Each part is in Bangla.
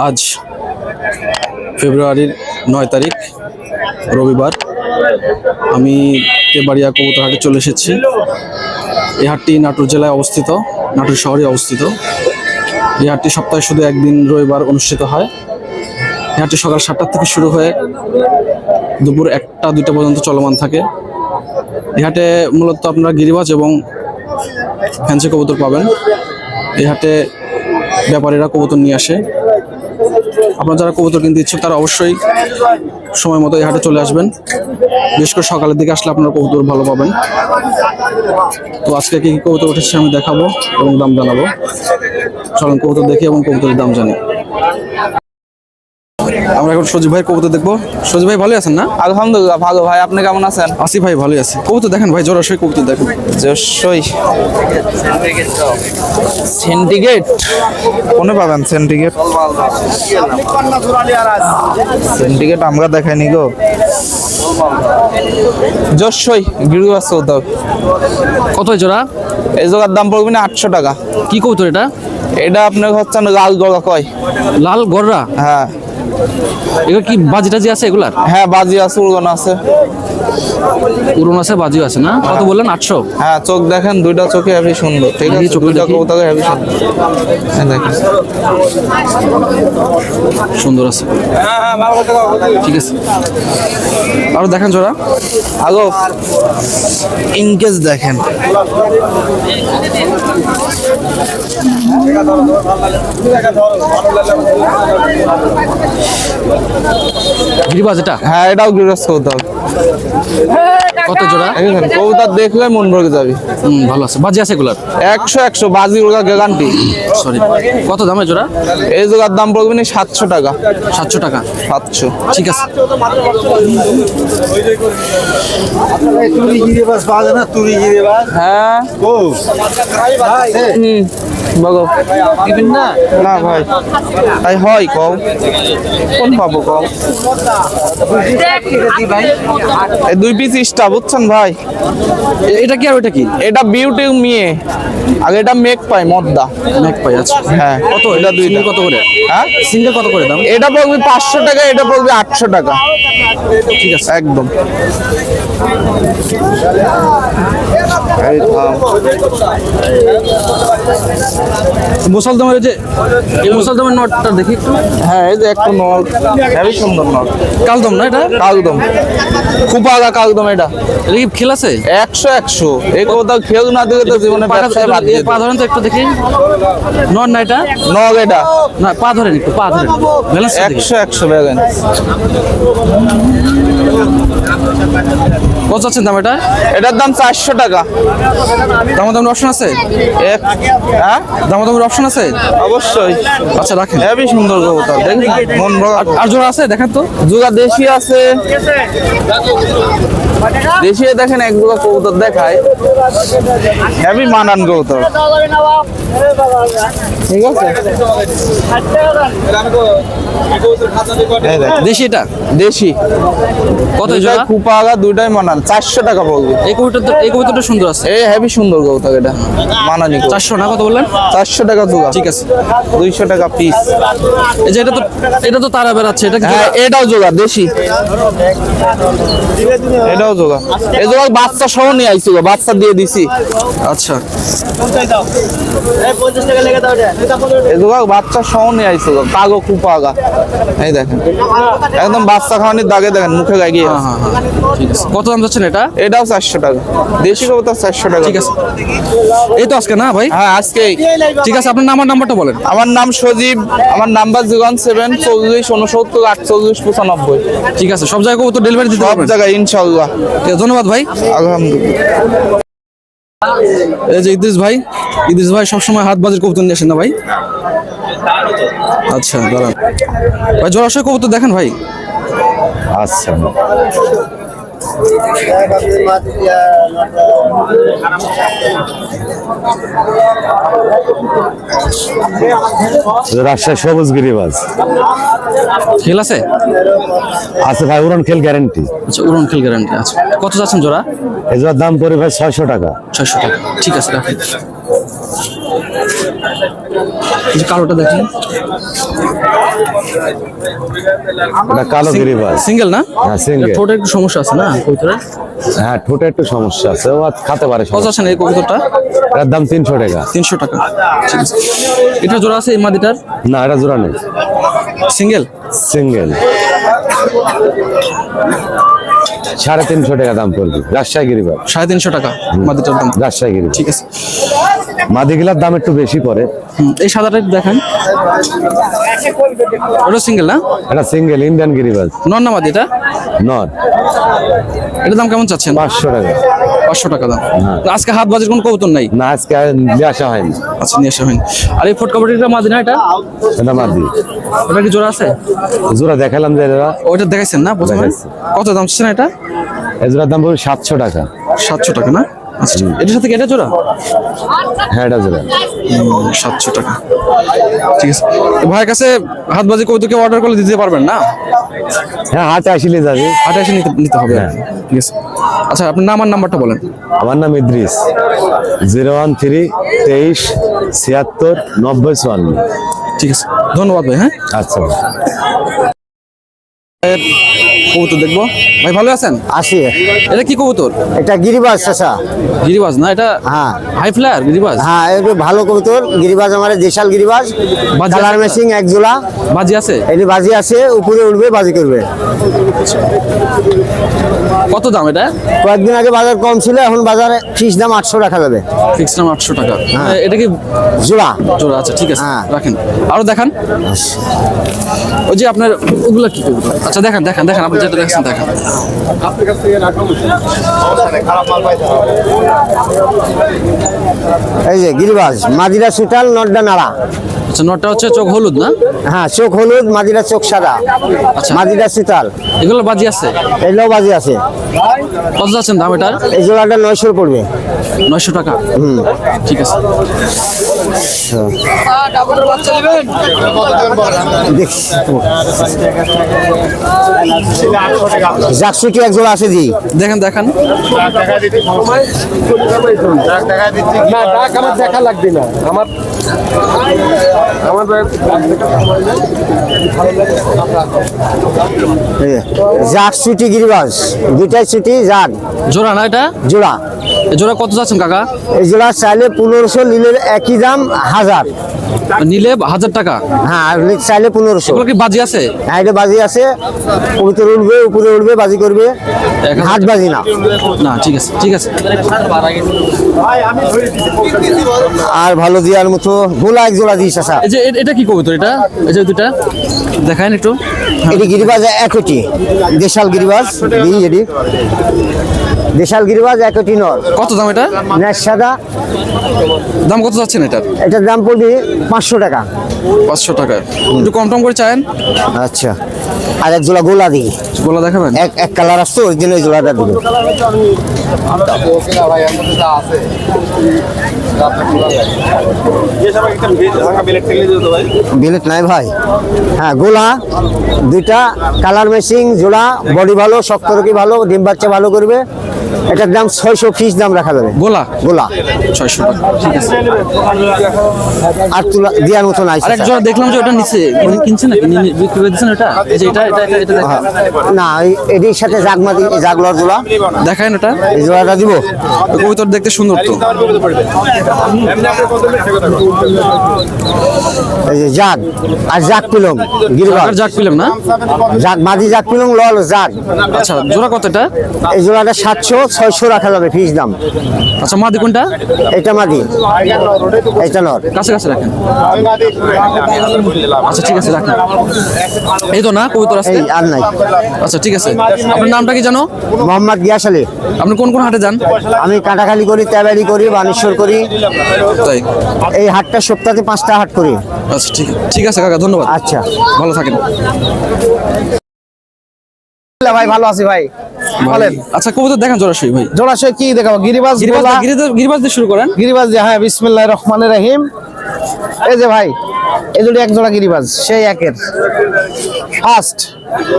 আজ ফেব্রুয়ারির 9 তারিখ রবিবার আমি তেবাড়িয়া কবুতর হাটে চলে এসেছি। এই হাটটি নাটোর জেলায় অবস্থিত, নাটোর শহরে অবস্থিত। এই হাটটি সপ্তাহে শুধু একদিন রবিবার অনুষ্ঠিত হয়। এই হাটটি সকাল 7টা থেকে শুরু হয়ে দুপুর 1টা-2টা পর্যন্ত চলমান থাকে। এই হাটে মূলত আপনারা গিরিবাজ এবং ফ্যান্সি কবুতর পাবেন। এই হাটে ব্যাপারীরা কবুতর নিয়ে আসে। আপনারা যারা কবুতর কিনতে ইচ্ছুক তারা অবশ্যই সময় মতো এই হাটে চলে আসবেন। বিশেষ করে সকালের দিকে আসলে আপনারা কবুতর ভালো পাবেন। তো আজকে কি কবুতর উঠেছে আমি দেখাবো এবং দাম জানাবো। চলুন কবুতর দেখি এবং কবুতরের দাম জানি। আমরা এখন সজীব ভাই কবুতর দেখবো। সজীব ভাই ভালো আছেন না? আলহামদুলিল্লাহ ভালো ভাই, আপনি কেমন আছেন? আসি ভাই ভালোই আছি। কবুতর দেখেন ভাই, জোরাশয় কবুতর দেখেন। জোশই সিন্ডিকেট কোনে পাবেন? সিন্ডিকেট সিন্ডিকেট আমরা দেখাইনি গো। জোশই গিরিবাজ কবুতর কত জোড়া? এই জোড়ার দাম পড়বে না 800 টাকা। কি কবুতর এটা? এটা আপনার হচ্ছে লাল গলা কয়। লাল গররা? হ্যাঁ। এগুলো কি বাজি টাজি আছে এগুলার? হ্যাঁ বাজি আছে, উড়ন আছে। উড়ন আছে, বাজিও আছে না? কত বললেন? 800? হ্যাঁ চোখ দেখেন, দুইটা চোখে হেভি সুন্দর। ঠিক আছে, দুইটা কবুতরে হেভি সুন্দর। হ্যাঁ দেখেন সুন্দর আছে, ঠিক আছে। আরো দেখেন জোড়া। আগো ইনকেস দেখেন, গিরিবাজ এটা? হ্যাঁ এটাও গিরিবাজ কবুতর। কত জোড়া? কবুতর দেখলে মন ভরে যাবে। ভালো আছে, বাজি আছে এগুলার? 100 বাজি ওরা গ্যারান্টি। সরি, কত দামে জোড়া? এই জোড়ার দাম পড়বে না 700 টাকা। 700 টাকা? 700, ঠিক আছে। হ্যাঁ বলো দিবেন না? না ভাই তাই হয় কও, কোন পাবো কও? এই 2 পিস ইস্টা বুঝছেন ভাই। এটা কি আর ওটা কি? এটা বিউটি মেয়ে, আগে এটা মেক পাই মদ্দা। মেক পাই, আচ্ছা। হ্যাঁ কত এটা দুই কত করে? হ্যাঁ সিঙ্গেল কত করে দাম? এটা পড়বে 500 টাকা, এটা পড়বে 800 টাকা। ঠিক আছে একদম। মুসলদমের যে এই মুসলদমের নটটা দেখি একটু। হ্যাঁ এই যে একটা নল, হেভি সুন্দর নল। কালদম না এটা? কালদম, খুব আগা কালদম। এটা এটা কি খেল আছে? 100 এই কোথাও খেল না দিলে তো জীবনে ব্যবসায় বাদ দিয়ে। পা ধরেন তো একটু দেখি। নট না এটা? নগ এটা না, পা ধরেন একটু, পা ধরেন। ব্যালেন্স 100 ব্যাগেন। কত আছেন দাম এটা? এটার দাম 400 টাকা। দামাদামের অপশন আছে? হ্যাঁ দামাদামের অপশন আছে? অবশ্যই। আচ্ছা রাখেন। হেভি সুন্দর কবুতর দেখেন, মন ভরা। আর জোড়া আছে দেখেন তো। জোড়া দেশি আছে, দেশি দেখেন এক জোড়া কবুতর দেখায়, হেভি মানান কবুতর। ঠিক আছে দেশি এটা? দেশি। কত জোড়া? খুব আগা দুইটাই মানান, 400 টাকা পড়বে। এই কবুতরটা সুন্দর আছে। এই হেভি সুন্দর কবুতর, এটা মানানি। 400 না? কত বললেন? 400 টাকা জোড়া। ঠিক আছে। 200 টাকা পিস। এই যে এটা তো তারা বেরাচ্ছে, এটা কি? হ্যাঁ এটাও জোড়া দেশি, এটাও জোড়া। এই জোড়া বাচ্চা সহ নিয়ে আইছি, বাচ্চা দিয়ে দিছি। আচ্ছা এই জোড়া বাচ্চা সহ নিয়ে আইছি, কাগো খুব আগা। এই দেখেন একদম বাচ্চা খাওয়ানির দাগে, দেখেন মুখে লাগিয়ে। হ্যাঁ, ঠিক আছে। কত দাম যাচ্ছেন এটা? এটাও 400 টাকা, দেশি কবুতর 400 টাকা। ঠিক আছে। এই তো আজকে না ভাই? হ্যাঁ আজকে। ঠিক আছে, আপনার নাম্বারটা বলেন। আমার নাম সজীব, আমার নাম্বার 017 40 69 48 95। ঠিক আছে, সব জায়গায় কবুতর ডেলিভারি দিতে সব পারবেন? জায়গায় ইনশাআল্লাহ। ধন্যবাদ ভাই। আলহামদুলিল্লাহ। এই যে ইদ্রিস ভাই সবসময় হাত বাজির কবুতর নিয়ে আসেন না ভাই? আচ্ছা দাঁড়ান ভাই, জলাশয় কবুতর দেখেন ভাই। আচ্ছা রাজশাহী সবুজ গিরিবাজ খেল আছে? আছে ভাই, উড়ন খেল গ্যারান্টি। আচ্ছা, উড়ন খেল গ্যারান্টি। আচ্ছা, কত যাচ্ছেন জোড়া? এই জোড়ার দাম পড়ে ভাই 600 টাকা। 600 টাকা। ঠিক আছে রাখেন। এই যে কালোটা দেখেন, এটা কালো গিরিবাজ। সিঙ্গেল না? হ্যাঁ, single। এটা ঠোঁটে একটু সমস্যা আছে না কবুতরের? হ্যাঁ, ঠোঁটে একটু সমস্যা আছে, ও আর খেতে পারে কত সমস্যা। আছেন এই কবুতরটা? এটার দাম 300 টাকা। 300 টাকা, ঠিক আছে। এটা জোড়া আছে এই মাদিটার? না, এটা জোড়া নেই, সিঙ্গেল? সিঙ্গেল। 350 টাকা দাম পড়বে। রাজশাহী গিরিবাজ, 350 টাকা মাদিটার দাম। রাজশাহী গিরিবাজ। ঠিক আছে। মাদিগুলার দাম একটু বেশি পড়ে। এই সাদাটা একটু দেখেন, ওটা সিঙ্গেল না? এটা সিঙ্গেল ইন্ডিয়ান গিরিবাজ, নর না মাদি এটা? নট। এটার দাম কেমন চাচ্ছেন? 500 টাকা। 500 টাকা দাম। তো আজকে হাত বাজের কোনো কবুতর নাই? না, আজকে আর নিয়ে আসা হয়নি। আচ্ছা, নিয়ে আসা হয়নি। আর এই ফুট কাবাডিটা মাদি না এটা? এটা মাদি। ওটা কি জোড়া আছে? জোড়া দেখালাম যে এরা, ওইটা দেখাইছেন না প্রথমে? দেখাইছি। কত দাম চাচ্ছেন এটা? এই জোড়ার দাম পড়বে 700 টাকা। 700 টাকা না? আচ্ছা, এটার সাথে কি এটা জোড়া? হ্যাঁ, এটা জোড়া। 700 টাকা, ঠিক আছে। তো ভাইয়ের কাছে হাত বাজি কবুতরকে অর্ডার করলে দিতে পারবেন না? হ্যাঁ, হাতে আসলে যাবে। হাটে এসে নিতে হবে, হ্যাঁ। ঠিক আছে। আচ্ছা, আপনার নাম আর নাম্বারটা বলেন। আমার নাম ইদ্রিস, 013 23 76 90 54। ঠিক আছে, ধন্যবাদ ভাই। হ্যাঁ, আচ্ছা। কবুতর দেখবো। ভাই ভালো আছেন? আসি। এটা কি কবুতর? এটা গিরিবাজ চাচা। গিরিবাজ না এটা? হ্যাঁ হাই ফ্লায়ার গিরিবাজ? হ্যাঁ, একটু ভালো কবুতর গিরিবাজ, আমার দেশাল গিরিবাজ, বাজি কালার আছে? মেশিং এক জোড়া। বাজি আছে? এটি বাজি আছে, উপরে উঠবে বাজি করবে। কত দাম এটা? কয়েকদিন আগে বাজার কম ছিল, এখন বাজারে ফিক্স দাম 800 রাখা যাবে। ফিক্স দাম 800 টাকা। হ্যাঁ। এটা কি জোড়া। জোড়া? আচ্ছা, ঠিক আছে, হ্যাঁ। রাখেন। আরো দেখান। ওই যে আপনার ওগুলা কি কবুতর? আচ্ছা, দেখান দেখান দেখান, আপনি যেটা দেখছেন দেখান। এই যে গিরিবাজ, মাদিরা সুটাল, নড্ডা নাড়া। আচ্ছা, নটটা হচ্ছে চোখ হলুদ না? হ্যাঁ, চোখ হলুদ, মাদিরা চোখ সাদা। আচ্ছা। মাদিরা সুতাল, এগুলো বাজি আছে? এগুলোও বাজি আছে। কত যাচ্ছেন দাম এটার? এই জোড়াটা 900 পড়বে। 900 টাকা, ঠিক আছে। দেখছি জাকসুটি এক জোড়া আছে জি। দেখেন দেখান। জাকসুটি গিরিবাজ, দুইটাই ছুটি জাগ জোড়া না এটা? জোড়া। এই জোড়া কত যাচ্ছেন কাকা? এই জোড়া চাইলে 1500, নিলে একই দাম 1000। নিলে 1000 টাকা। হ্যাঁ, আর চাইলে 1500। এগুলো কি বাজি আছে? হ্যাঁ, এটা বাজি আছে, উপরে উঠবে, উপরে উঠবে, বাজি করবে, 1000 হাট বাজি না। না, ঠিক আছে ঠিক আছে। আর ভালো দেওয়ার মতো গোলা এক জোড়া দিস আসা। এই যে এটা কি কবুতর এটা? এই যে দুটা দেখান একটু। এটি গিরিবাজ একটি, দেশাল গিরিবাজ দিই এটি। দেশাল গিরিবাজ একটি নর, কত দাম এটা? ন্যাস সাদা। দাম কত যাচ্ছেন এটার? এটার দাম পড়বে 500 টাকা। 500 টাকা, একটু কম টম করে চান। আচ্ছা, আর এক জোড়া গোলা দিই। গোলা দেখাবেন? এক কালার আসতো, ওই জন্য ওই জোড়াটা দিল। বিলেট নাই ভাই? হ্যাঁ, গোলা দুইটা, কালার মেশিং জোড়া, বডি ভালো, শক্ত রকি ভালো, ডিম বাচ্চা ভালো করবে। এটার দাম 600 ফিস দাম রাখা যাবে। গোলা গোলা 600 টাকা, ঠিক আছে। আর তুলা দেওয়ার মতো নাই। আরেক জোড়া দেখলাম যে ওটা নিচে কিনছেন নাকি বিক্রি করে দিচ্ছেন ওটা? এই যে এটা এটা এটা এটা দেখান। না, এটির সাথে জাগমাদি জাগলার জোড়া দেখান ওটা। এই জোড়াটা দিব। ওই কবুতর দেখতে সুন্দর তো। এই যে জাগ আর জাগ পিলম গিরিবাজ, আর জাক পেলাম না? জাগ মাদি জাগ পিলম লল জাগ। আচ্ছা, জোড়া কত এটা? এই জোড়াটা 700 600 রাখা যাবে ফিস দাম। আচ্ছা, মাদি কোনটা? এটা মাদি, এটা নর। কাছে কাছে রাখেন। আচ্ছা, ঠিক আছে, রাখেন। এই তো না কবুতর আছে? এই আর নাই। আচ্ছা, ঠিক আছে। আপনার নামটা কি জানো? মোহাম্মদ গিয়াস আলী। আপনি কোন কোন হাটে যান? আমি কাটাখালি করি, তেবাড়ি করি, বানেশ্বর করি। তাই? এই হাটটা সপ্তাহে 5টা হাট করি। আচ্ছা, ঠিক আছে কাকা, ধন্যবাদ। আচ্ছা ভালো থাকেন। ভাই ভালো আছি ভাই। বলেন। আচ্ছা, কবুতর দেখান জোড়াশই ভাই। জোড়াশয় কি দেখাবো? গিরিবাজ, গোলা। গিরিবাজ দিয়ে শুরু করেন। গিরিবাজ দিয়ে, হ্যাঁ, বিসমিল্লাহির রহমানির রহিম। এই যে ভাই, এই দুটি এক জোড়া গিরিবাজ, সেই একের ফার্স্ট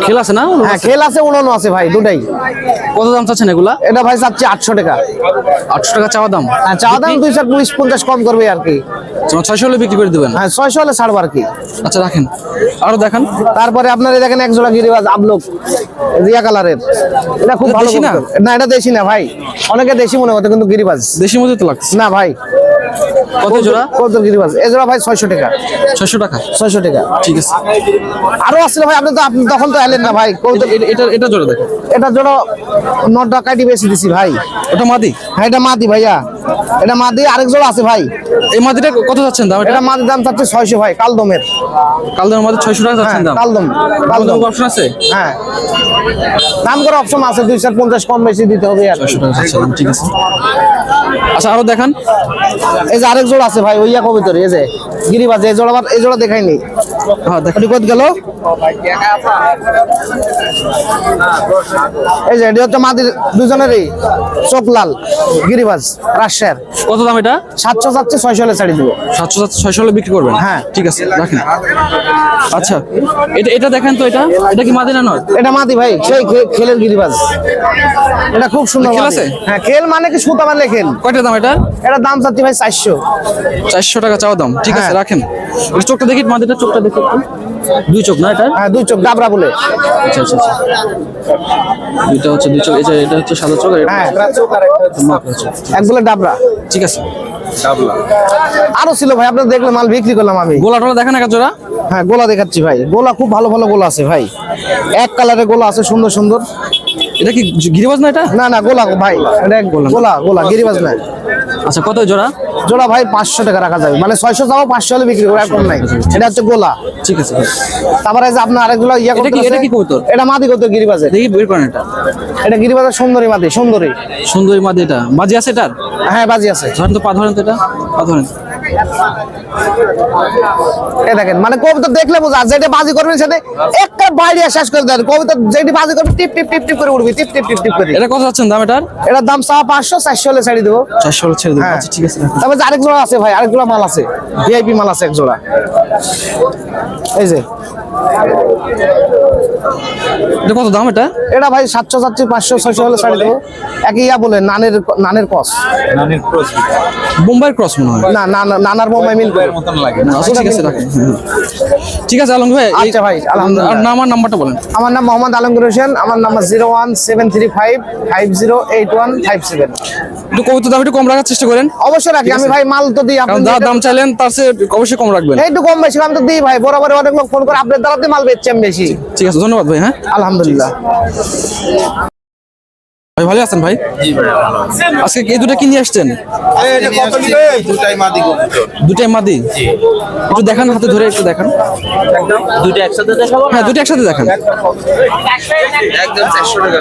খেল আছে না? হ্যাঁ খেল আছে, উলানো আছে ভাই, দুটাই। কত দাম চাচ্ছেন এগুলা? এটা ভাই চাচ্ছি 800 টাকা। 800 টাকা চাওয়া দাম। হ্যাঁ চাওয়া দাম 250 কম করবে আর কি। 600 হলে বিক্রি করে দিবেন? হ্যাঁ 600 হলে ছাড়বো আর কি। আচ্ছা রাখেন, আরো দেখান। তারপরে আপনার এই দেখেন এক জোড়া গিরিবাজ আমলক রিয়া কালারের, এটা খুব এটা ভালো দেশি না? কবুতর। না এটা দেশি না ভাই, অনেকে দেশি মনে করতে, কিন্তু গিরিবাজ দেশি মধ্যে তো লাগছে। না ভাই। কত জোড়া? কত গিরিবাজ এই জোড়া ভাই 600 টাকা। 600 টাকা। 600 টাকা। ঠিক আছে। আরো আসলে ভাই, আপনি তখন তো এলেন না ভাই। এটা জোড়া দেখেন। এটা জোড়া 9 টাকায় বেশি দিছি ভাই। ওটা মাদি? হ্যাঁ এটা মাদি ভাইয়া, এটা মাদি। আরেক জোড়া আছে ভাই, এই মাদিটা কত যাচ্ছেন দাম? এটা মাদির দাম চাচ্ছে 600 ভাই, কালদমের। কালদমের মাদি 600 টাকা যাচ্ছেন দাম? কালদম, কালদম অপশন আছে? হ্যাঁ দাম করে অপশন আছে, 250 কম বেশি দিতে হবে আর কি। 600 টাকা যাচ্ছে দাম, ঠিক আছে। আচ্ছা আরো দেখান। এই যে আরেক জোড়া আছে ভাই, ওইয়া কবিতর, এই যে গিরিবাজ। এই জোড়া দেখাইনি। হ্যাঁ দেখেন। ওটি কত গেল? এই যে এটা হচ্ছে মাদির, দুজনেরই চোখ লাল, গিরিবাজ রাজশাহীর। কত দাম এটা? 700 যাচ্ছে, 600 হলে ছাড়ি দিব। 600 হলে বিক্রি করবেন? হ্যাঁ। ঠিক আছে রাখেন। আচ্ছা এটা দেখেন তো, এটা কি মাদি না নয়? এটা মাদি ভাই, সেই খেলের গিরিবাজ। এটা খুব সুন্দর খেল মাদি। আছে? হ্যাঁ খেল মানে কি সুতা মানে খেল। কয়টা দাম এটা? এটা দাম চাচ্ছি ভাই 400। 400 টাকা চাওয়া দাম, ঠিক আছে হ্যাঁ। রাখেন। এটা চোখটা দেখি, মাদিটার চোখটা দেখি একটু। দুই চোখ না এটা? হ্যাঁ 2 চোখ ডাবরা বলে। আচ্ছা আচ্ছা আচ্ছা। দুইটা হচ্ছে 2 চোখ, এটা হচ্ছে সাদা চোখ, আর এটা হ্যাঁ মাকড়া চোখ। এক বলে ডাবরা। ঠিক আছে। আরো ছিল ভাই, আপনার দেখলে মাল বিক্রি করলাম আমি। গোলা টোলা দেখেন এক জোড়া। হ্যাঁ গোলা দেখাচ্ছি ভাই, গোলা খুব ভালো ভালো গোলা আছে ভাই, এক কালারের গোলা আছে, সুন্দর সুন্দর। এটা কি গিরিবাজ না এটা? না না গোলা ভাই, এটা গোলা গিরিবাজ না। আচ্ছা কত জোড়া? জোড়া ভাই 500 টাকা রাখা যাবে, মানে 600 যাবো, 500 হলে বিক্রি করবো, আর কম নাই। এটা হচ্ছে গোলা। ঠিক আছে ভাই। তারপরে যে আপনার আরেকগুলো ইয়া এটা কি করতেছে, কবুতর? এটা মাদি কবুতর গিরিবাজের। দেখি বের করেন এটা। এটা গিরিবাজের সুন্দরী মাদি, সুন্দরী। সুন্দরী মাদি, এটা বাজি আছে এটার? হ্যাঁ বাজি আছে। ধরেন তো, পা ধরেন তো, এটা পা ধরেন। এই দেখেন, মানে কবিতা দেখলে বোঝা, যেটা বাজি করবেন সেটা একটা বাইরে শেষ করে দেন। কবিতা যেটি বাজি করবে টিপ টিপ টিপ টিপ করে উঠবে, টিপ টিপ টিপ টিপ করে। এটা কত যাচ্ছেন দাম এটার? এটার দাম 500, 400 হলে ছাড়ি দেবো। 400 হলে ছেড়ে দেবো। হ্যাঁ। আচ্ছা ঠিক আছে রাখুন। তারপরে যে আরেক জোড়া আছে ভাই, আরেকগুলো মাল আছে, ভিআইপি মাল আছে এক জোড়া। এই যে এটা কত দাম এটা? এটা ভাই 700 যাচ্ছে, 500 600 হলে ছাড়ি দেবো। একই ইয়া বলে নানের কস, বোম্বাই ক্রস মনে হয়। না না না, নানার বোম্বাই মিল করে। আচ্ছা ঠিক আছে রাখুন। ঠিক আছে আলম ভাই। আচ্ছা ভাই, আলহামদুলিল্লাহ। আর আমার নাম্বারটা বলেন। আমার নাম মোহাম্মদ আলমগীর হোসেন, আমার নাম্বার 01735508157। একটু কবিতা দাম একটু কম রাখার চেষ্টা করেন। অবশ্যই রাখি আমি ভাই, মাল তো দিই কারণ আপনি। যা দাম চাইলেন তার চেয়ে অবশ্যই কম রাখবেন। একটু কম বেশি আমি তো দিই ভাই, বরাবর অনেক লোক ফোন করে আপনার দ্বারাতে মাল বেচছি আমি বেশি। ঠিক আছে ধন্যবাদ ভাই। হ্যাঁ আলহামদুলিল্লাহ। ভাই ভালো আছেন ভাই? আজকে এই দুটো কি নিয়ে আসছেন? দুটাই মাদি। একটু দেখান, হাতে ধরে একটু দেখান। দুইটা একসাথে দেখাবো। হ্যাঁ দুটো একসাথে দেখান। একদম 400 টাকা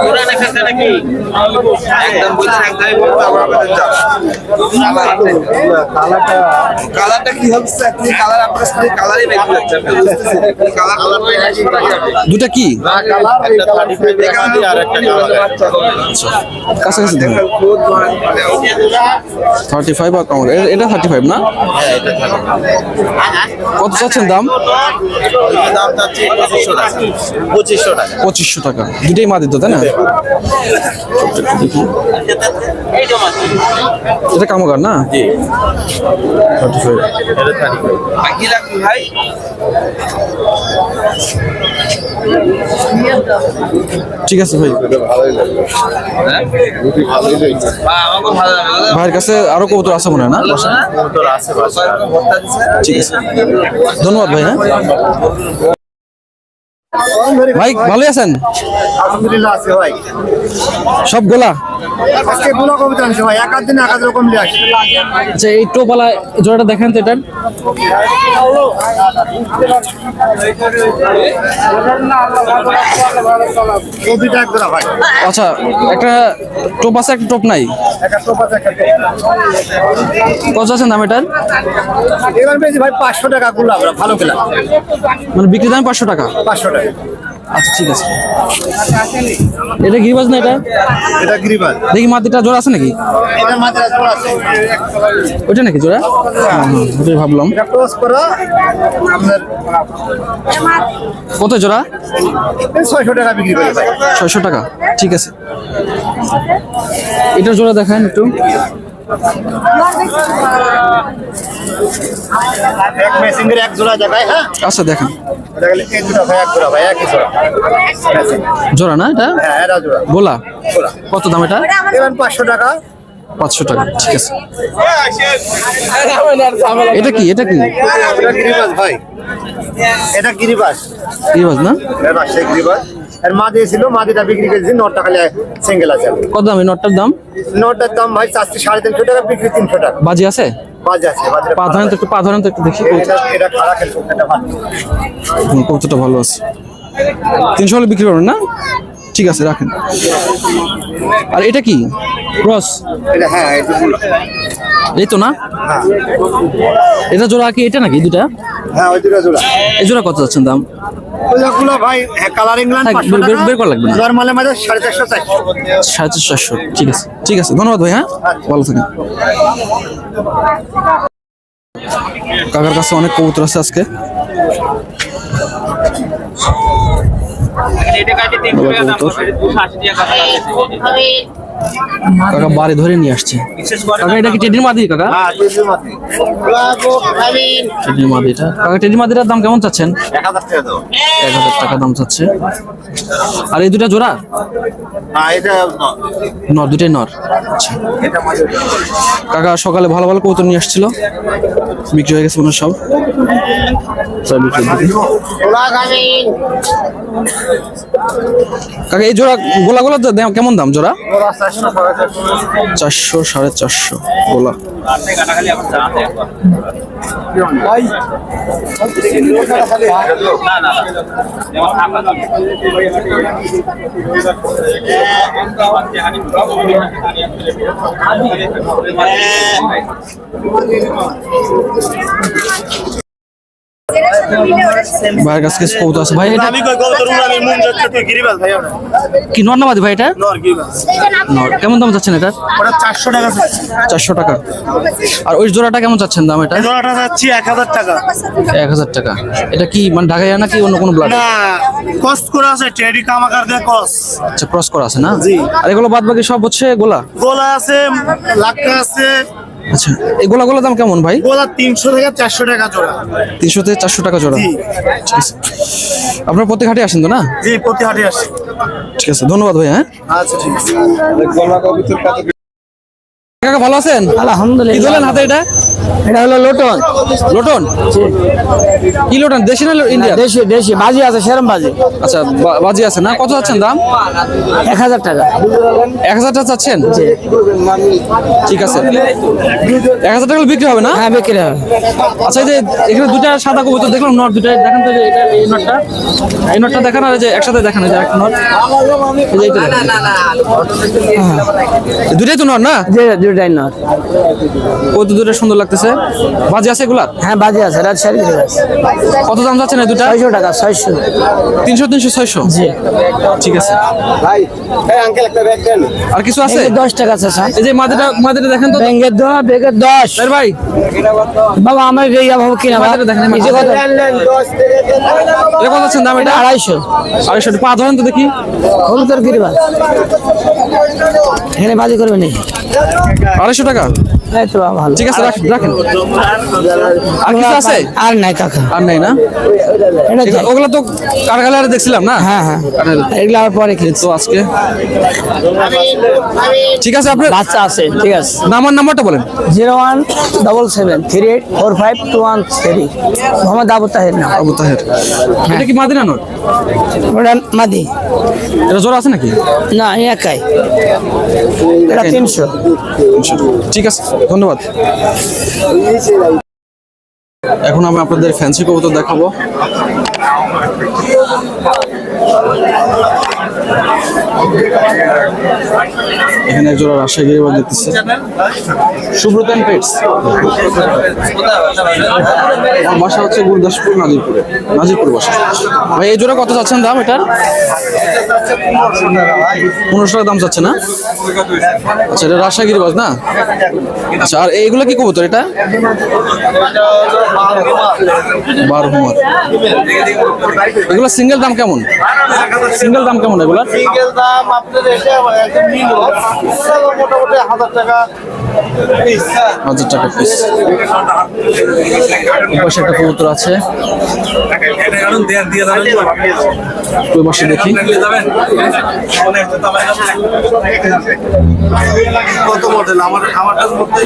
পুরা দেখাতে নাকি একদম বলছেন, একদমই বলবো আবার আমাদের চাপ কালারটা কি হবে আপনি কালার আপনার সাথে কালারই বেশি যাচ্ছে আপনি বুঝতেছেন কালার দুটা কি? একটা 35 দেখা দিয়ে আর একটা কালার কাছাকাছি দেখান। 35 আর কম। এটা 35 না? কত চাচ্ছেন দাম? দাম যাচ্ছে 2500 টাকা 2500 টাকা 2500 টাকা। দুটাই মাদি তো তাই না? দেখি এটা কামগার না? জি 35। বাকি রাখুন ভাই। ঠিক আছে ভাই। আমাকে ভালো লাগে ভাইয়ের কাছে আরো কবুতর আছে মনে হয় না? তোর আছে ভর্তা দিছে। ঠিক আছে ধন্যবাদ ভাই। হ্যাঁ ভাই ভালোই আছেন? আলহামদুলিল্লাহ আছে ভাই। সব গোলা? আজকে গুলো কবিতা আনছে ভাই, এক দিন এক রকম নিয়ে আসে। আচ্ছা এই টোপালা জোড়াটা দেখেন তো এটার। কবিতা এক জোড়া ভাই, আচ্ছা একটা টোপ আছে, একটা টোপ নাই। একটা টোপ আছে, একটা টোপ। কত আছেন দাম এটার? এবার বেশি ভাই 500 টাকা গুলো, আমরা ভালো গেলাম মানে বিক্রি দাম 500 টাকা। 500 টাকা। আচ্ছা ঠিক আছে। এটা গিরিবাজ না এটা? এটা গিরিবাজ। দেখি মাদিটা জোড়া আছে নাকি? এটা মাত্র আছে। ওইটা নাকি জোড়া? ওটাই ভাবলাম। এটা ক্রস করা আপনার কত জোড়া? 600 টাকা বিক্রি করে ভাই। 600 টাকা, ঠিক আছে। এটার জোড়া দেখান একটু। এক মেসিংয়ের এক জোড়া দেখায়। হ্যাঁ আচ্ছা দেখান। এটা গেলে এই দুটো ভাই এক জোড়া ভাই একই জোড়া। জোড়া না এটা? হ্যাঁ এটা জোড়া। গোলা কত দাম এটা? এবার 500 টাকা। 500 টাকা, ঠিক আছে। এটা কি? এটা কি? এটা গিরিবাজ ভাই। এটা গিরিবাজ। গিরিবাজ না? এটা রাজশাহী গিরিবাজ। এর মা দিয়েছিল, মাদিটা বিক্রি করেছি 9 টাকা সিঙ্গেল আছে। কত দাম এই নটটার দাম? নটার দাম ভাই 350 টাকা, বিক্রি 300 টাকা। বাজি আছে? বাজ আছে। পা ধরেন তো একটু, পা ধরেন তো একটু দেখি। এটা খারাপ খেলছে, এটা ভালো। কতটা ভালো আছে। 300 হলে বিক্রি করবেন না? ঠিক আছে রাখেন। আর এটা কি? ক্রস? এটা হ্যাঁ এটা গুলো। এই তো না? হ্যাঁ এটা জোড়া কি এটা নাকি দুটা? হ্যাঁ ওই দুটো জোড়া। এই জোড়া কত যাচ্ছেন দাম? ওইগুলো ভাই কালার ইংল্যান্ড হ্যাঁ, 500 টাকা। বের করা লাগবে না। নরমালের মধ্যে 450 400। 450, ঠিক আছে ঠিক আছে, ধন্যবাদ ভাই। হ্যাঁ ভালো থাকেন। কাকার কাছে অনেক কবুতর আছে আজকে। কাকা বাড়ি ধরে নিয়ে আসছে। কাকা এটা কি টেডির মাদি কাকা? হ্যাঁ দুটো মাত্র। টেডির মাদি এটা। কাকা টেডির মাদিটার দাম কেমন চাচ্ছেন? 1000 টাকা দাও। 1000 টাকা দাম চাচ্ছে। আর এই দুটা জোড়া? হ্যাঁ এটা নর, দুটাই নর। আচ্ছা এটা মাঝে। কাকা সকালে ভালো ভালো কবুতর নিয়ে আসছিল, বিক্রি হয়ে গেছে মনে হয় সব। বিক্রি করে দিই। কাকা এই জোড়া গোলা গোলা কেমন দাম জোড়া? 400 450 গোলা। ভাইয়ের কাছে কিছু কবুতর আছে। ভাই এটা আমি কই কবুতর আমি মন যাচ্ছে তুই গিরিবাজ ভাই ওটা। কি নর না মাদি ভাই এটা? নর গিরিবাজ। নর। কেমন দাম চাচ্ছেন এটা? ওটা 400 টাকা যাচ্ছে। 400 টাকা। আর ওই জোড়াটা কেমন চাচ্ছেন দাম এটা? এই জোড়াটা যাচ্ছে 1000 টাকা। 1000 টাকা। এটা কি মানে ঢাকাইয়া নাকি অন্য কোনো ব্লাড? না কস্ট করে আছে টেডি কামাকার দিয়ে কস। আচ্ছা ক্রস করা আছে না? জি। আর এগুলো বাদ বাকি সব হচ্ছে গোলা? গোলা আছে, লাক্কা আছে। আচ্ছা এই গোলা গোলা দাম কেমন ভাই? গোলা 300 থেকে 400 টাকা জোড়া। 300 থেকে 400 টাকা জোড়া। জি। ঠিক আছে। আপনার প্রত্যেক হাটে আসেন তো না? জি প্রতি হাটে আসে। ঠিক আছে ধন্যবাদ ভাই। হ্যাঁ আচ্ছা ঠিক আছে। কাকা ভালো আছেন? কি আলহামদুলিল্লাহ। ধরলেন হাতে এটা? এটা হলো লোটন। লোটন? কি লোটন, দেশি না ইন্ডিয়া? দেশি দেশি বাজি আছে, সেরম বাজি। আচ্ছা বাজি আছে না? কত চাচ্ছেন দাম? 1000 টাকা। 1000 টাকা চাচ্ছেন? ঠিক আছে। 1000 টাকা বিক্রি হবে না? হ্যাঁ বিক্রি হবে। আচ্ছা এই যে এখানে দুটা সাদা কবুতর দেখলাম, নট দুটাই দেখেন তো, যে এটা এই নটটা, এই নটটা দেখান, আর এই যে একসাথে দেখান এই যে একটা নট, এই যে এইটা দেখান। এই দুটাই তো নট না? যে দুটাই নর। কত দুটো সুন্দর লাগতেছে। বাজি আছে এগুলা? হ্যাঁ বাজি আছে, রাজশাহী গিরিবাজ। কত দাম যাচ্ছেন এই দুটা? 600 টাকা। 600। 300 300 600। জি। ঠিক আছে। ভাই এই আঙ্কেল একটা ব্যাগ দেন। আর কিছু আছে? 10 টাকা আছে স্যার। এই যে মাদিটা দেখেন তো। ব্যাঙ্গের 10, ব্যাগের 10। স্যার ভাই বাবা আমার রেয়া ভাব কিনা বাবা। মাথাটা দেখেন, নিজে কথা। 10 থেকে এটা কত আছেন দাম এটা? 250। 250 পা ধরেন তো দেখি। হলুদের গিরিবাজ। এখানে বাজি করবে নি? 250 টাকা। এই তো বাবা ভালো। ঠিক আছে রাখেন রাখেন। আর কিছু আছে? আর নাই কাকা। আর নাই না? এটা ঠিক আছে, ওগুলো তো কারগালারে দেখছিলাম না? হ্যাঁ হ্যাঁ, এগুলো আবার পরে এই তো আজকে ঠিক আছে। আপনার বাচ্চা আছে, ঠিক আছে। নাম্বারটা বলেন। 01773845213। মোহাম্মদ আবু তাহের নাম। আবু তাহের। এটা কি মাদিনা নট? ওটা মাদি। এটা জোড়া আছে নাকি? না একাই। এটা 300। ঠিক আছে ধন্যবাদ। এখন আমি আপনাদের ফ্যান্সি কবুতর দেখাবো। এখানে এক জোড়া রাজশাহী গিরিবাজ দেখতেছি। Subrata and pets. আমার বাসা হচ্ছে গুরুদাসপুর নাজিরপুরে, নাজিরপুর বাসা। ভাই এই জোড়া কত চাচ্ছেন দাম এটার? 1500 টাকা দাম চাচ্ছে না? আচ্ছা, এটা রাজশাহী গিরিবাজ না? আচ্ছা, আর এইগুলো কি কবুতর এটা? বারহুমার। এগুলো সিঙ্গেল দাম কেমন? সিঙ্গেল দাম কেমন এগুলো? সিঙ্গেল দাম আপনার এটা একদম নিল মোটামুটি 1000 টাকা পিস। 1000 টাকা পিস। পাশে একটা কবুতর আছে, ওই পাশে দেখি। কত মডেল আমারটার মধ্যে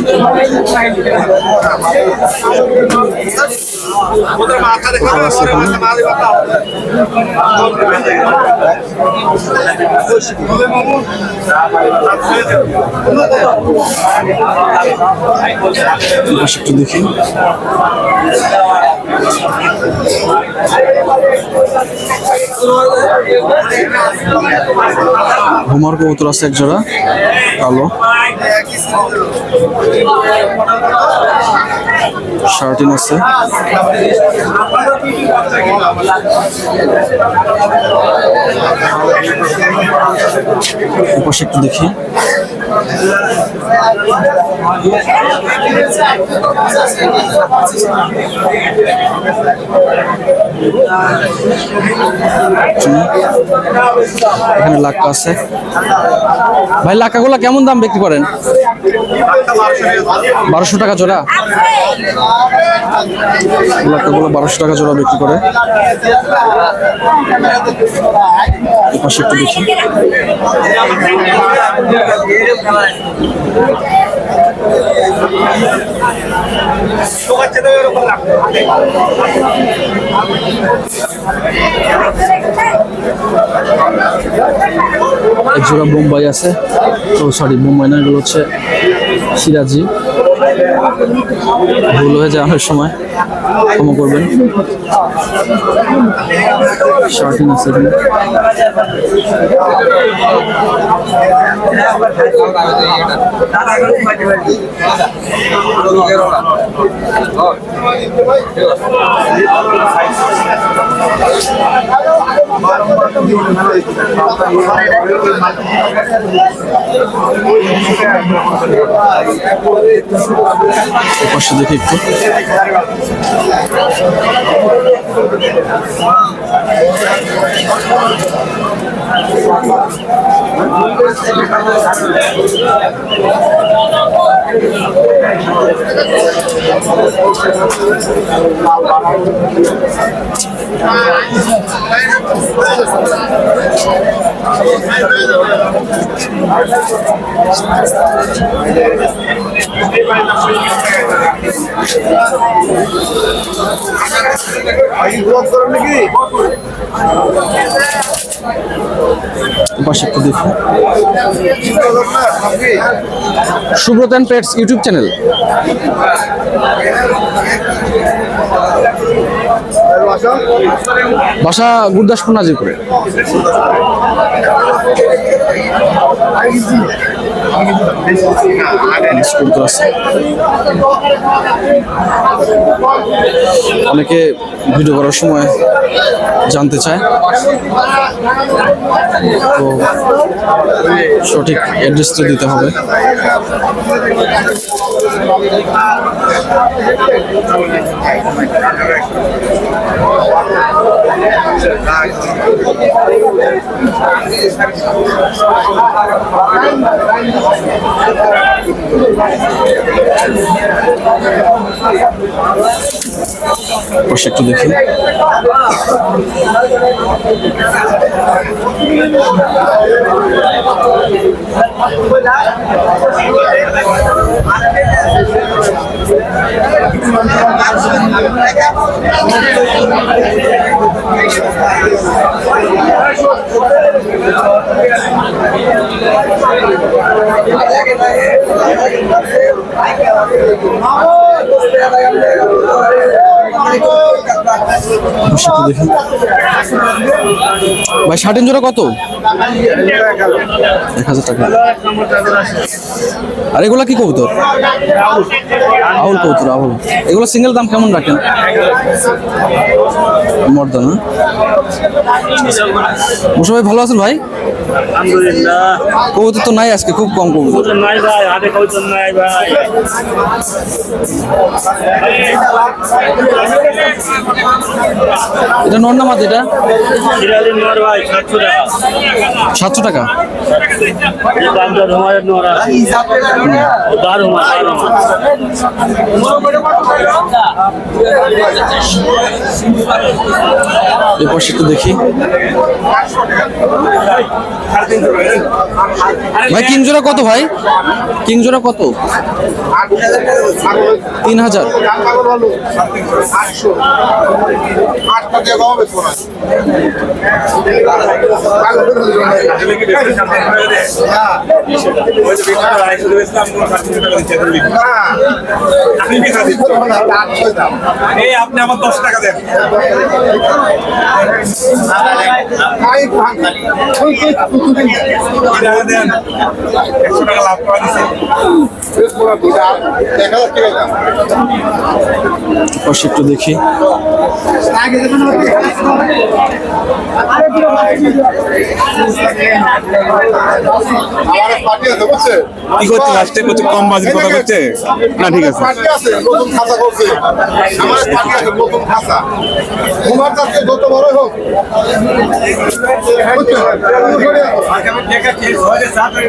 পাশে একটু দেখি। হুমার কবুতর আছে এক জোড়া কালো, শার্টিন আছে। পাশে একটু দেখি। এখানে লাক্কা আছে। ভাই লাক্কাগুলো কেমন দাম বিক্রি করেন? 1200 টাকা জোড়া। লাক্কাগুলো 1200 টাকা জোড়া বিক্রি করে। পাশে একটু দেখি। এক জোড়া বোম্বাই আছে, ও সরি বোম্বাই না, এগুলো হচ্ছে সিরাজি। ভুল হয়ে যায় অনেক সময়, ক্ষমা করবেন। শার্টিং আছে এখানে। পাশে দেখি একটু। পাশে একটু দেখি। Subrata and pets YouTube channel. বাসা গুরুদাসপুর নাজিরপুরে। অনেকে ভিডিও করার সময় জানতে চায়, তো সঠিক অ্যাড্রেসটা দিতে হবে। পাশে একটু দেখি। দেখি ভাই, শার্টিন জোড়া কত? 1000 টাকা। আর এগুলা কি কবুতর? আউল কবুতর, আউল। এগুলো সিঙ্গেল দাম কেমন রাখেন? মর্দা না? মুসা ভাই ভালো আছেন ভাই? কবুতর তো নাই আজকে, খুব কম কবুতর। এটা নর না মাদি? এটা 700 টাকা। এই পাশে একটু দেখি ভাই, কিং জোড়া কত ভাই? কিং জোড়া কত? 3000। আপনি আমার 10 টাকা দেন। দেন 100 টাকা লাভ করে দিচ্ছি। পাশে একটু দেখি কি করছে লাস্টে করছে কম বাজির কথা করছে না ঠিক আছে নতুন খাতা করছে আমার পার্টি আছে নতুন খাতা তোমার কাছে যত বড় হোক আগামী টাকা চেঞ্জ হয়ে যাবে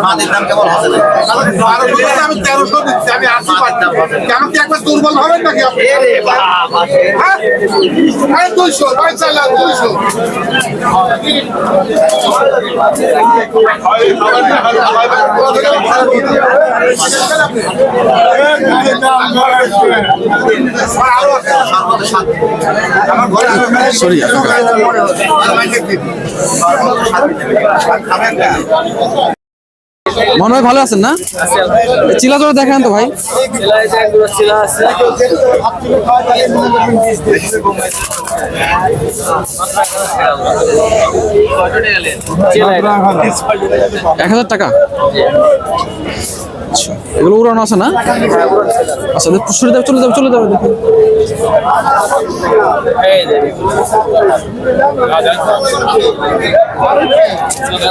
মাদের দাম কেমন আছে আমি 1300 দিচ্ছি আমি 80 পাচ্ছি কেন কি একবার দুর্বল হবেন নাকি আপনি আরে বাবা হ্যাঁ 200 ভাই চালা 200 সরি মনে হয় ভালো আছেন না? চিলা জোড়া দেখেন তো ভাই। এক 1000 টাকা। আচ্ছা, এগুলো উড়ানো আছে না? আচ্ছা, সরে যাবে, চলে যাবে, চলে যাবে। দেখুন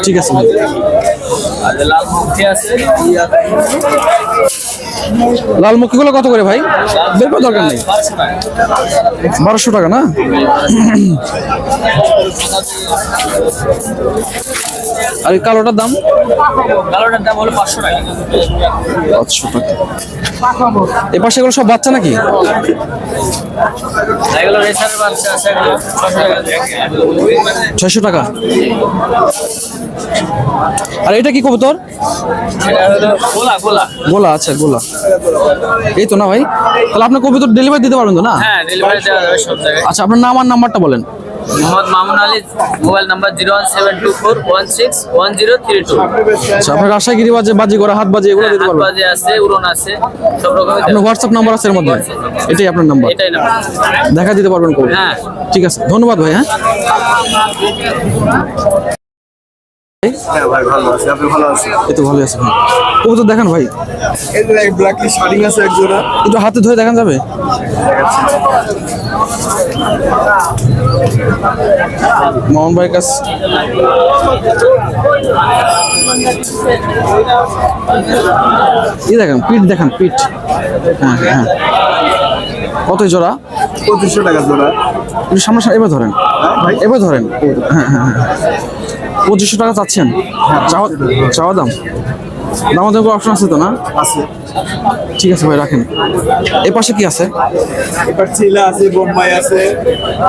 ঠিক আছে ভাই। লাল মুখীগুলো কত করে ভাই? বের করার দরকার নেই। 1200 টাকা না? আর এই কালোটার দাম? কালোটার দাম হলো 500 টাকা। 500 টাকা। এই পাশে এগুলো সব বাচ্চা নাকি? এগুলো রেসারের বাচ্চা আছে, এগুলো 600 টাকা। আর এটা কি কবুতর? এটা হলো গোলা গোলা। গোলা, আচ্ছা গোলা। এই তো না ভাই? তাহলে আপনার কবুতর ডেলিভারি দিতে পারবেন তো না? হ্যাঁ, ডেলিভারি দেওয়া যাবে সব জায়গায়। আচ্ছা, আপনার নাম আর নাম্বারটা বলেন। Mohammad Mamun Ali, mobile number 01724161032। আচ্ছা, আপনার রাজশাহী গিরিবাজ বাজি করা হাত বাজি এগুলো দিতে হাত পারবেন? বাজে আছে, উড়ন আছে, সব রকমের। আপনার হোয়াটসঅ্যাপ নাম্বার আছে এর মধ্যে? এটাই আপনার নাম্বার? এটাই নাম্বার। দেখা দিতে পারবেন কবুতর? হ্যাঁ। ঠিক আছে, ধন্যবাদ ভাই। হ্যাঁ ভাই ভালো আছে আপনি ভালো আছেন এই তো ভালো আছে ভাই। কবুতর দেখান ভাই। এই যে ব্ল্যাকলি শার্টিং আছে এক জোড়া একটু হাতে ধরে দেখান যাবে? মোহন ভাইয়ের কাছে দেখেন, পিঠ দেখান, পিঠ। হ্যাঁ হ্যাঁ, কত জোড়া? 2500 টাকা জোড়া। একটু সামনে এবার ধরেন, এবার ধরেন। হ্যাঁ হ্যাঁ হ্যাঁ, 2500 টাকা চাচ্ছেন? চাওয়া দাম? দাম দেওয়ার অপশন আছে তো না? আছে। ঠিক আছে ভাই, রাখেন। এই পাশে কি আছে? এবার চিলা আছে, বোম্বাই আছে,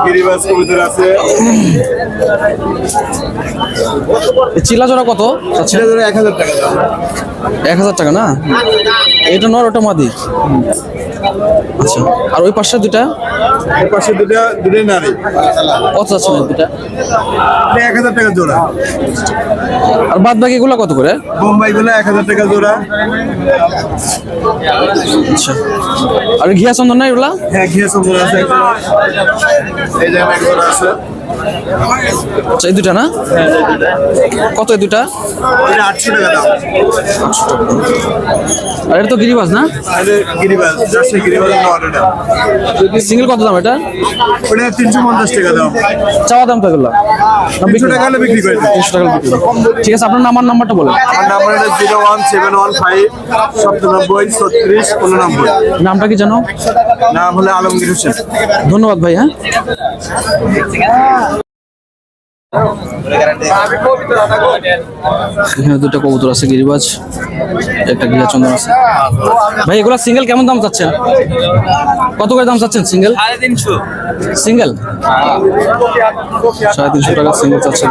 গিরিবাজ কবুতর আছে। চিলা জোড়া কত? চিলা জোড়া 1000 টাকা দাম। 1000 টাকা না? এটা নর, ওটা মাদি। আচ্ছা, আর ওই পাশে দুটা এর পাশে দুটোই নারী। কত আছে দুটা? 1000 টাকা জোড়া। আর বাদ বাকি গুলো কত করে? বোম্বাই গুলো 1000 টাকা জোড়া। আচ্ছা, আর ঘিয়া চন্দন না এগুলা? হ্যাঁ, ঘিয়া সুন্দর আছে একটা। এই যে এক জোড়া আছে। আচ্ছা, এই দুটা না? কত এই দুটা? এটা 800 টাকা দাম। আর এটা তো গিরিবাজ না? এটা গিরিবাজ, জার্সি গিরিবাজ অর্ডারটা। সিঙ্গেল কত দাম এটা? ওটা 350 টাকা দাম। চাওয়া দাম তো এগুলো? 300 টাকা হলে বিক্রি করে দিই। 300 টাকা বিক্রি করে। ঠিক আছে, আপনার নাম্বারটা বলেন। আমার নাম্বার হলো 01715 97 36 89। নামটা কি জানো? নাম হলো আলমগীর হোসেন। ধন্যবাদ ভাই। হ্যাঁ, এখানে দুটো কবুতর আছে, গিরিবাজ, একটা গিয়া চন্দন আছে। ভাই এগুলা সিঙ্গেল কেমন দাম চাচ্ছেন? কত করে দাম চাচ্ছেন সিঙ্গেল? 350। সিঙ্গেল 350 টাকা সিঙ্গেল চাচ্ছেন।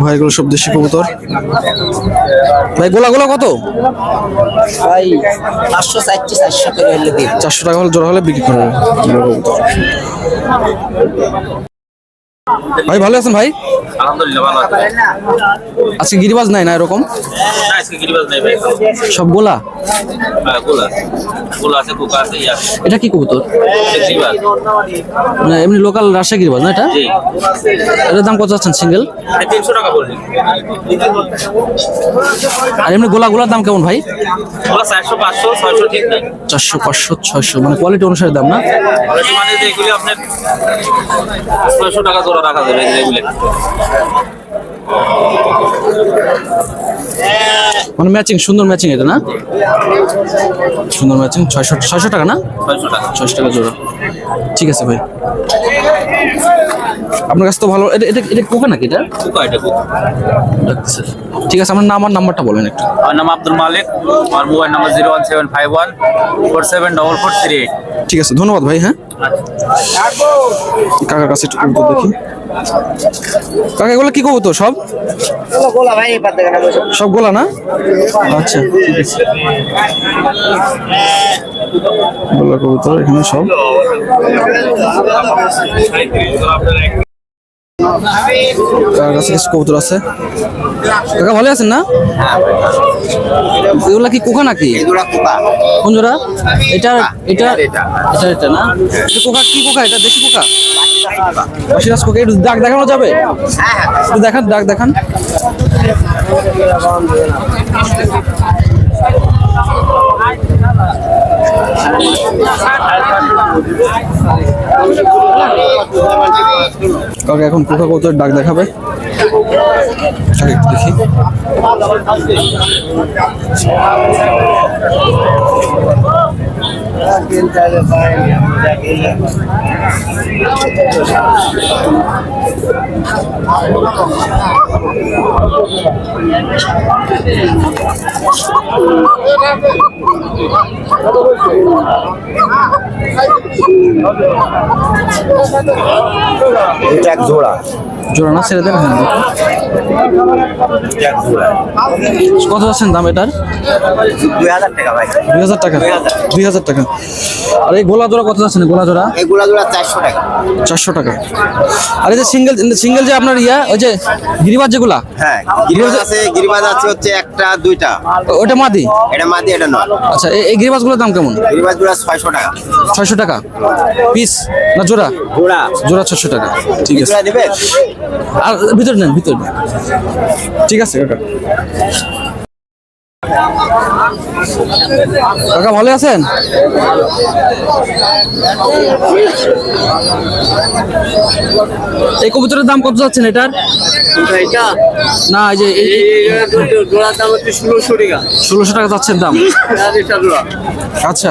ভাই এগুলো সব দেশি কবুতর। ভাই গোলা কত? ভাই 500 400 করে হলে দিই। 400 টাকা হলে জোড়া হলে বিক্রি করে দেবে। ভাই ভালো আছেন ভাই? আলহামদুলিল্লাহ ভালো আছে। আজকে গিরিবাজ নাই না এরকম? না, আজকে গিরিবাজ নাই ভাই। সব গোলা? হ্যাঁ, গোলা আছে, কুকা আছে, ইয়া আছে। এটা কি কবুতর? গিরিবাজ। মানে এমনি লোকাল রাজশাহী গিরিবাজ না এটা? জি। এটার দাম কত যাচ্ছেন সিঙ্গেল? 300 টাকা পড়বে। আর এমনি গোলার দাম কেমন ভাই? গোলা 400 500 600 ঠিক নাই। 400 500 600 মানে কোয়ালিটি অনুসারে দাম না? মানে যে এগুলি আপনার 600 টাকা জোড়া রাখা যাবে এগুলি। মানে ম্যাচিং, সুন্দর ম্যাচিং এটা না? সুন্দর ম্যাচিং। 600 টাকা না? 600 টাকা। 600 টাকা জোড়া। ঠিক আছে ভাই, আপনার কাছে তো ভালো। এটা কোকা নাকি এটা? কুকা, এটা কুকা। আচ্ছা, ঠিক আছে, আপনার নাম্বারটা বলেন একটু। আমার নাম আব্দুল মালিক। আমার মোবাইল নাম্বার 01751 474438। ঠিক আছে, ধন্যবাদ ভাই। হ্যাঁ, কাকার কাছে একটু কবুতর দেখি। কাকা এগুলো কি কবুতর? সব গোলা ভাই এই পাতে কেন বসে? সব গোলা না? আচ্ছা, ঠিক আছে। গোলা কবুতর এখানে সব। কাকার কাছে কিছু কবুতর আছে। কাকা ভালো আছেন না? এগুলা কি কোকা নাকি? কোন জোড়া? এটা না? এটা কোকা? কি কোকা এটা? দেশি কোকা? বাসিরাজ কোকা। একটু দাগ দেখানো যাবে? একটু দেখান, দাগ দেখান। কাকা এখন কোকা কবুতরের ডাক দেখাবে। আগে একটু দেখি। এটা এক জোড়া। জোড়া না? ছেড়ে দেন। হ্যাঁ, কত আছেন দাম এটার? 2000 টাকা ভাই। 2000 টাকা? 2000 টাকা। আর এই গোলা জোড়া কত আছেন? গোলা জোড়া? এগুলা জোড়া 400 টাকা। 400 টাকা। আর এই যে সিঙ্গেল যে আপনার ওই যে গিরিবাজ যেগুলা? হ্যাঁ, গিরিবাজ আছে, গিরিবাজ আছে হচ্ছে একটা দুইটা। ওটা মাদি? এটা মাদি, এটা নয়। আচ্ছা, এই গিরিবাজ গুলোর দাম কেমন? গিরিবাজ জোড়া 600 টাকা। 600 টাকা পিস না জোড়া? জোড়া 600 টাকা। ঠিক আছে। জোড়া দিবে? আর ভিতরে নেন, ভিতরে নেন। ঠিক আছে কাকা। কাকা ভালো আছেন? এই কবুতরের দাম কত যাচ্ছেন এটার? না, এই যে জোড়ার দাম হচ্ছে 1600 টাকা। 1600 টাকা যাচ্ছেন দাম? আচ্ছা,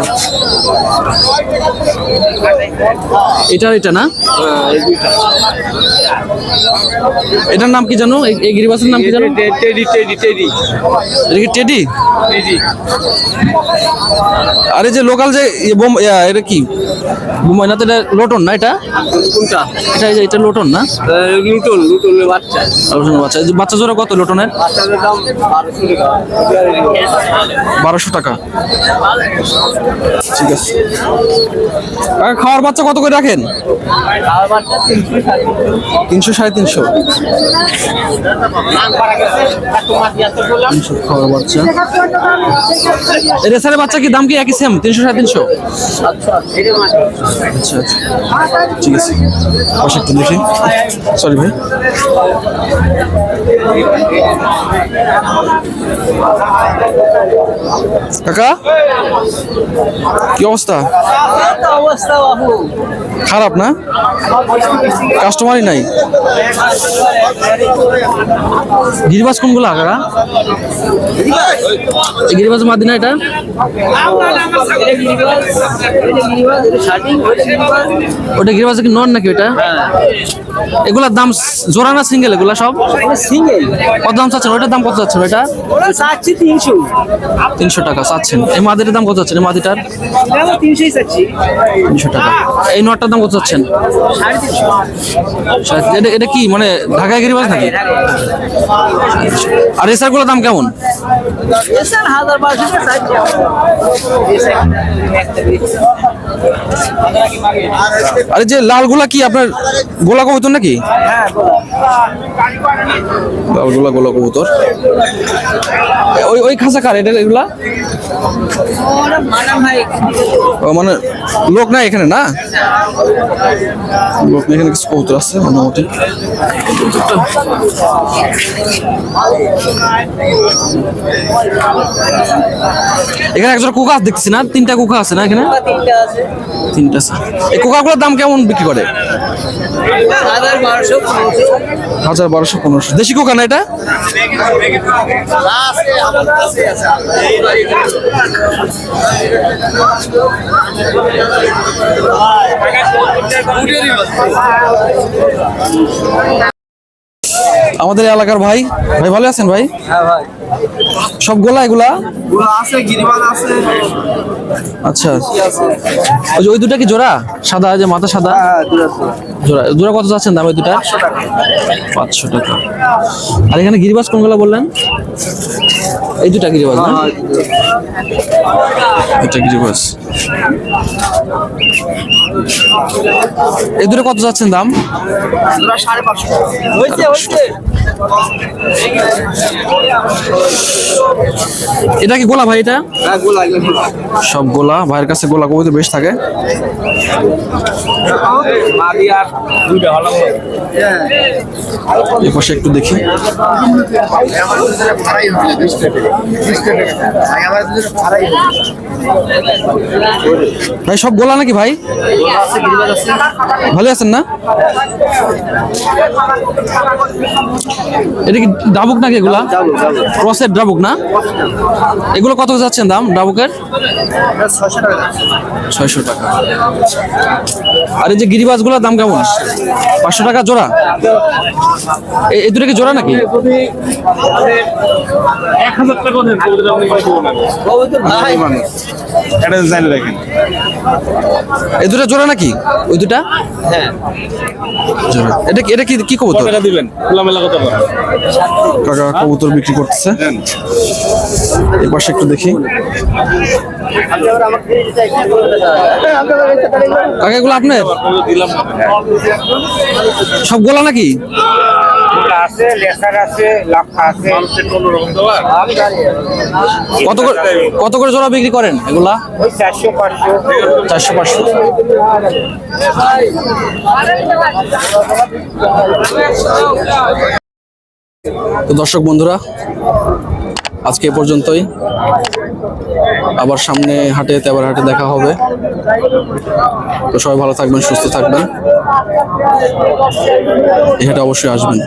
এটা না? এটার নাম কি জানো? এই গিরিবাসের নাম কি জানো? টেডি। এটা কি টেডি? আরে যে লোকাল যে এটা কি বোম্বাই না তো এটা লোটন না এটা কোনটা? এটা লোটন না লুটলের বাচ্চা। লোটনের বাচ্চা এই যে বাচ্চা জোড়া কত লোটনের? বাচ্চাদের দাম 1200 টাকা। ঠিক আছে। খাওয়ার বাচ্চা কত করে রাখেন? আর বাচ্চা 300 350 খাওয়ার বাচ্চা। রেসারের বাচ্চা কি দাম কি একই সেম 300 350? আচ্ছা আচ্ছা ঠিক আছে। পাশে একটু দেখি। সরি ভাই। কাকা কি অবস্থা? খারাপ না? কাস্টমারই নাই। গিরিবাজ কোনগুলো কাকা? গিরিবাজ মাদিনা এটা? ওটা গিরিবাজ কি নন নাকি ওটা? এগুলার দাম জোড়া না সিঙ্গেল? এগুলা সব সিঙ্গেল। কত দাম চাচ্ছেন? ওইটার দাম কত চাচ্ছেন? ওইটা ওরা চাচ্ছি 300। 300 টাকা চাচ্ছেন। এই মাদিটার দাম কত চাচ্ছেন? এই মাদিটার 300 চাচ্ছি। 300 টাকা। এই নটটার দাম কত চাচ্ছেন? 350। এটা কি মানে ঢাকায় গিরিবাজ নাকি? আর এসার গুলোর দাম কেমন? এসার 1200 টাকা চাচ্ছি। আরে যে লালগুলা কি আপনার গোলা কবুতর নাকি? লালগুলা গোলা কবুতর। ওই খাঁচা কার এটা? এগুলা ও মানে লোক না এখানে না? লোক না এখানে কিছু কবুতর আছে মোটামুটি। এখানে একজন কুকা দেখছি না? 3টা কুকা আছে না এখানে? 3টা আছে। এই কুকাগুলোর দাম কেমন বিক্রি করে? 1200-1500। দেশি কুকা না এটা? আমাদের এলাকার ভাই ভালো আছেন ভাই? হ্যাঁ ভাই। সব গোলা এগুলা? আছে গিরিবাজ আছে। আচ্ছা ওই দুটা কি জোড়া? সাদা যে মাথা সাদা জোড়া। জোড়া কত যাচ্ছেন দাম ওই দুটা? 500 টাকা। আর এখানে গিরিবাজ কোনগুলা বললেন? এই দুটা গিরিবাজ না? এটা গিরিবাজ। এই দুটো কত যাচ্ছেন দাম? 550। এটা কি গোলা ভাই? এটা হ্যাঁ গোলা। সব গোলা। ভাইয়ের কাছে গোলা কবুতর বেশ থাকে। মাদি আর দুইটা হলো। এই পাশে একটু দেখি। ভাই সব গোলা নাকি ভাই? ভালো আছেন না? এটা কি ডাবুক নাকি এগুলা? ক্রসের ডাবুক না? এগুলো কত যাচ্ছেন দাম ডাবুকের? 600 টাকা। আর এই যে গিরিবাজ গুলোর দাম কেমন? 500 টাকা জোড়া। এই দুটো কি জোড়া নাকি? 1000 টাকা দেন এটা জানি দেখেন। এই দুটো জোড়া নাকি? ওই দুটা? হ্যাঁ জোড়া। এটা কি কবুতর? টাকা দিবেন খোলামেলা কত টাকা? কাকা কবুতর বিক্রি করতেছে। এই পাশে একটু দেখি। কাকা এগুলো আপনার? দিলাম সব গোলা নাকি? আছে লেসার আছে লাক্ষা আছে। কত করে জোড়া বিক্রি করেন এগুলা? ওই 400-500। 400-500। তো দর্শক বন্ধুরা আজকে এ পর্যন্তই। আবার সামনে হাটে তেবার হাটে দেখা হবে। তো সবাই ভালো থাকবেন, সুস্থ থাকবেন। এই হাটে অবশ্যই আসবেন।